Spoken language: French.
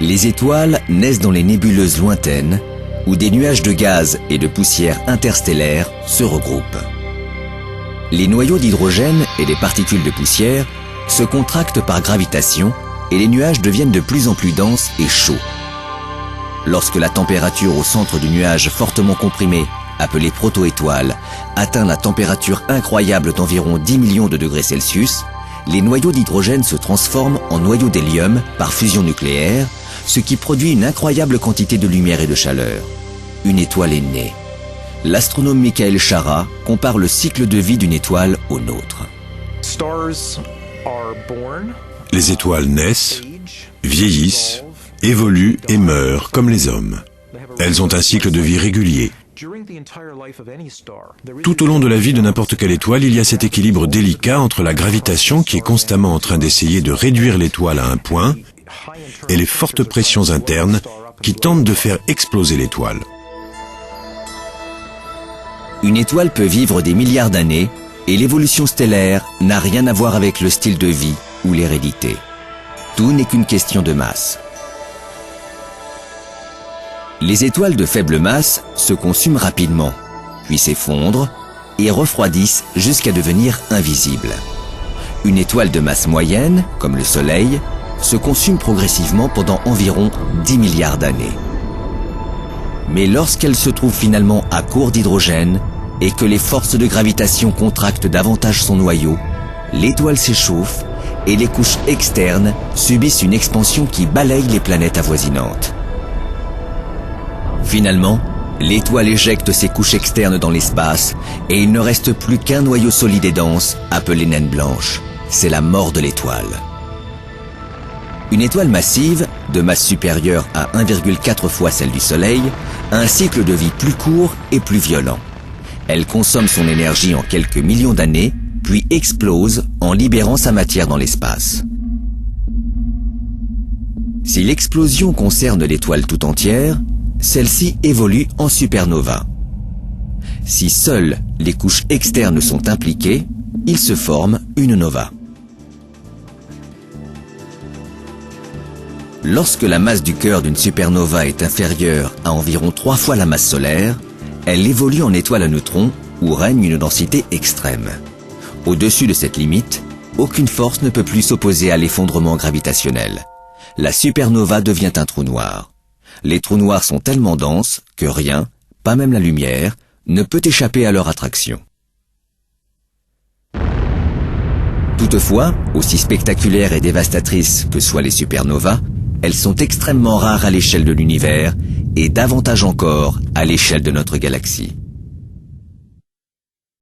Les étoiles naissent dans les nébuleuses lointaines où des nuages de gaz et de poussière interstellaires se regroupent. Les noyaux d'hydrogène et les particules de poussière se contractent par gravitation et les nuages deviennent de plus en plus denses et chauds. Lorsque la température au centre du nuage fortement comprimé, appelé proto-étoile, atteint la température incroyable d'environ 10 millions de degrés Celsius, les noyaux d'hydrogène se transforment en noyaux d'hélium par fusion nucléaire, ce qui produit une incroyable quantité de lumière et de chaleur. Une étoile est née. L'astronome Michael Schara compare le cycle de vie d'une étoile au nôtre. Les étoiles naissent, vieillissent, évoluent et meurent comme les hommes. Elles ont un cycle de vie régulier. Tout au long de la vie de n'importe quelle étoile, il y a cet équilibre délicat entre la gravitation qui est constamment en train d'essayer de réduire l'étoile à un point et les fortes pressions internes qui tentent de faire exploser l'étoile. Une étoile peut vivre des milliards d'années et l'évolution stellaire n'a rien à voir avec le style de vie ou l'hérédité. Tout n'est qu'une question de masse. Les étoiles de faible masse se consument rapidement, puis s'effondrent et refroidissent jusqu'à devenir invisibles. Une étoile de masse moyenne, comme le Soleil, se consume progressivement pendant environ 10 milliards d'années. Mais lorsqu'elle se trouve finalement à court d'hydrogène et que les forces de gravitation contractent davantage son noyau, l'étoile s'échauffe et les couches externes subissent une expansion qui balaye les planètes avoisinantes. Finalement, l'étoile éjecte ses couches externes dans l'espace et il ne reste plus qu'un noyau solide et dense appelé naine blanche. C'est la mort de l'étoile. Une étoile massive, de masse supérieure à 1,4 fois celle du Soleil, a un cycle de vie plus court et plus violent. Elle consomme son énergie en quelques millions d'années, puis explose en libérant sa matière dans l'espace. Si l'explosion concerne l'étoile tout entière, celle-ci évolue en supernova. Si seules les couches externes sont impliquées, il se forme une nova. Lorsque la masse du cœur d'une supernova est inférieure à environ 3 fois la masse solaire, elle évolue en étoile à neutrons où règne une densité extrême. Au-dessus de cette limite, aucune force ne peut plus s'opposer à l'effondrement gravitationnel. La supernova devient un trou noir. Les trous noirs sont tellement denses que rien, pas même la lumière, ne peut échapper à leur attraction. Toutefois, aussi spectaculaires et dévastatrices que soient les supernovas, elles sont extrêmement rares à l'échelle de l'univers et davantage encore à l'échelle de notre galaxie.